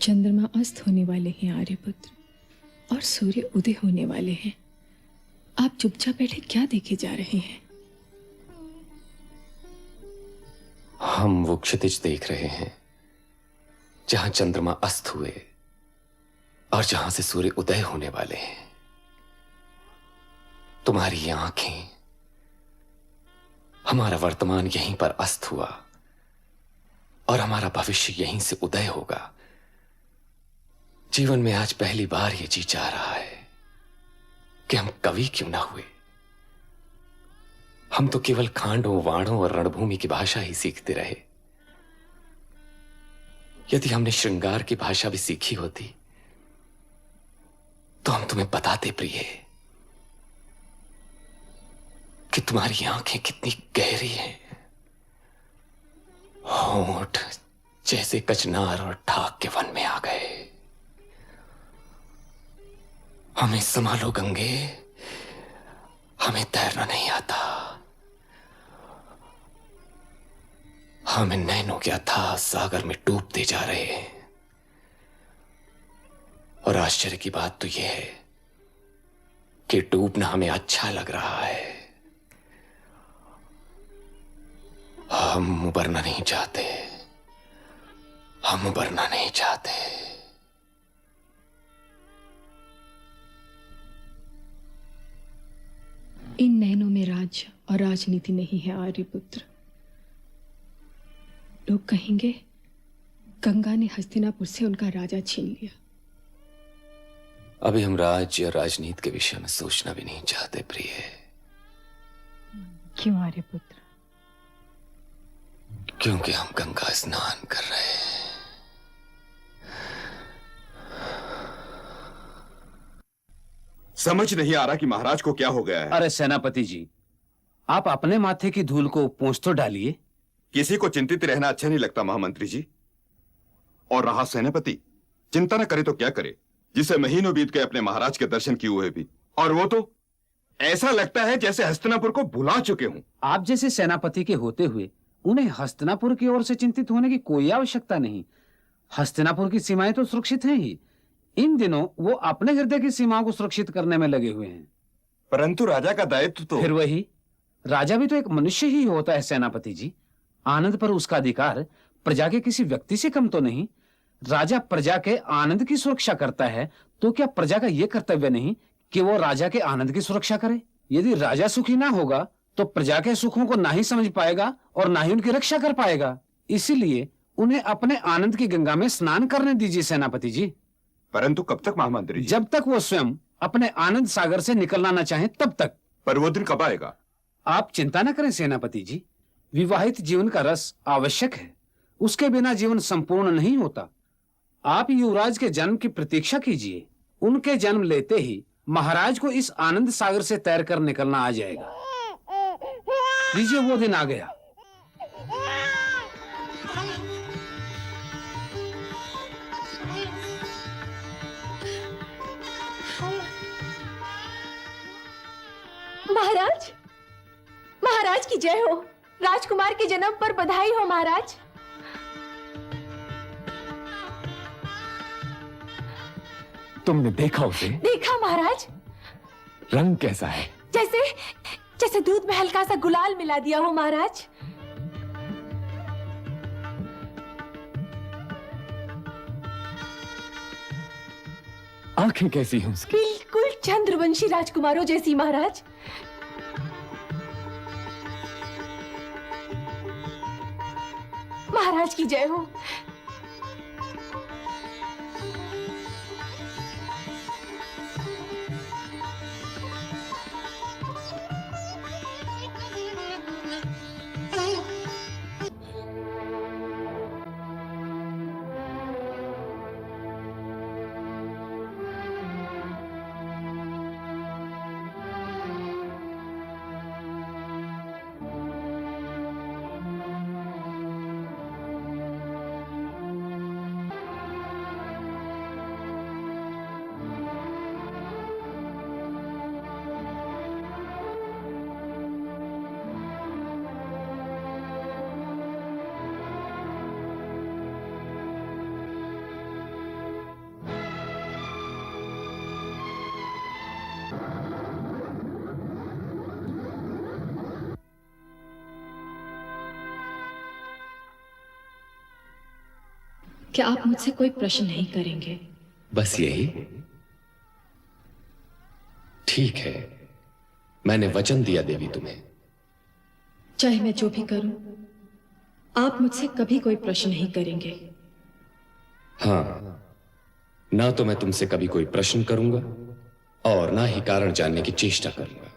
चंद्रमा अस्त होने वाले हैं आर्यपुत्र, और सूर्य उदय होने वाले हैं। आप चुपचाप बैठे क्या देखे जा रहे हैं? हम वो क्षितिज देख रहे हैं जहां चंद्रमा अस्त हुए और जहां से सूर्य उदय होने वाले हैं। तुम्हारी ये आंखें, हमारा वर्तमान यहीं पर अस्त हुआ और हमारा भविष्य यहीं से उदय होगा। जीवन में आज पहली बार ये जी जा रहा है कि हम कवि क्यों ना हुए। हम तो केवल खांडों, वाणों और रणभूमि की भाषा ही सीखते रहे। यदि हमने श्रृंगार की भाषा भी सीखी होती तो हम तुम्हें बताते प्रिय कि तुम्हारी आंखें कितनी गहरी हैं। होंठ जैसे कचनार और ठाक के वन में आ गए। हमें संभालो गंगे, हमें तैरना नहीं आता। हम इन नैनों के अथाह सागर में डूबते जा रहे हैं। और आश्चर्य की बात तो यह है कि डूबना हमें अच्छा लग रहा है। हम उबरना नहीं चाहते, हम उबरना नहीं चाहते। इन नैनों में राज्य और राजनीति नहीं है आर्यपुत्र। लोग कहेंगे गंगा ने हस्तिनापुर से उनका राजा छीन लिया। अभी हम राज्य और राजनीति के विषय में सोचना भी नहीं चाहते प्रिय। क्यों आर्यपुत्र? क्योंकि हम गंगा स्नान कर रहे हैं। समझ नहीं आ रहा कि महाराज को क्या हो गया है। अरे सेनापति जी, आप अपने माथे की धूल को पोंछ तो डालिए। किसी को चिंतित रहना अच्छा नहीं लगता महामंत्री जी। और रहा सेनापति, चिंता न करे तो क्या करे, जिसे महीनों बीत गए अपने महाराज के दर्शन किए हुए भी, और वो तो ऐसा लगता है जैसे हस्तिनापुर को भुला चुके हूं। आप जैसे सेनापति के होते हुए उन्हें हस्तिनापुर की ओर से चिंतित होने की कोई आवश्यकता नहीं। हस्तिनापुर की सीमाएं तो सुरक्षित हैं ही। इन दिनों वो अपने हृदय की सीमाओं को सुरक्षित करने में लगे हुए हैं। परंतु राजा का दायित्व तो। फिर वही, राजा भी तो एक मनुष्य ही होता है सेनापति जी। आनंद पर उसका अधिकार प्रजा के किसी व्यक्ति से कम तो नहीं। राजा प्रजा के आनंद की सुरक्षा करता है, तो क्या प्रजा का यह कर्तव्य नहीं कि वो राजा के आनंद की सुरक्षा करे? यदि राजा सुखी ना होगा तो प्रजा के सुखों को ना ही समझ पाएगा और ना ही उनकी रक्षा कर पाएगा। इसीलिए उन्हें अपने आनंद की गंगा में स्नान करने दीजिए सेनापति जी। परंतु कब तक महामंत्री जी? जब तक वो स्वयं अपने आनंद सागर से निकलना ना चाहे तब तक। पर वो दिन कब आएगा? आप चिंता न करें सेनापति जी। विवाहित जीवन का रस आवश्यक है, उसके बिना जीवन संपूर्ण नहीं होता। आप युवराज के जन्म की प्रतीक्षा कीजिए। उनके जन्म लेते ही महाराज को इस आनंद सागर से तैरकर निकलना आ जाएगा। लीजिए, वो दिन आ गया। महाराज, महाराज की जय हो। राजकुमार के जन्म पर बधाई हो महाराज। तुमने देखा उसे? देखा महाराज। रंग कैसा है? जैसे जैसे दूध में हल्का सा गुलाल मिला दिया हो महाराज। आंखें कैसी हैं उसकी? बिल्कुल चंद्रवंशी राजकुमारों जैसी महाराज। महाराज की जय हो। कि आप मुझसे कोई प्रश्न नहीं करेंगे। बस यही? ठीक है, मैंने वचन दिया देवी तुम्हें। चाहे मैं जो भी करूं, आप मुझसे कभी कोई प्रश्न नहीं करेंगे। हाँ, ना तो मैं तुमसे कभी कोई प्रश्न करूंगा और ना ही कारण जानने की चेष्टा करूंगा।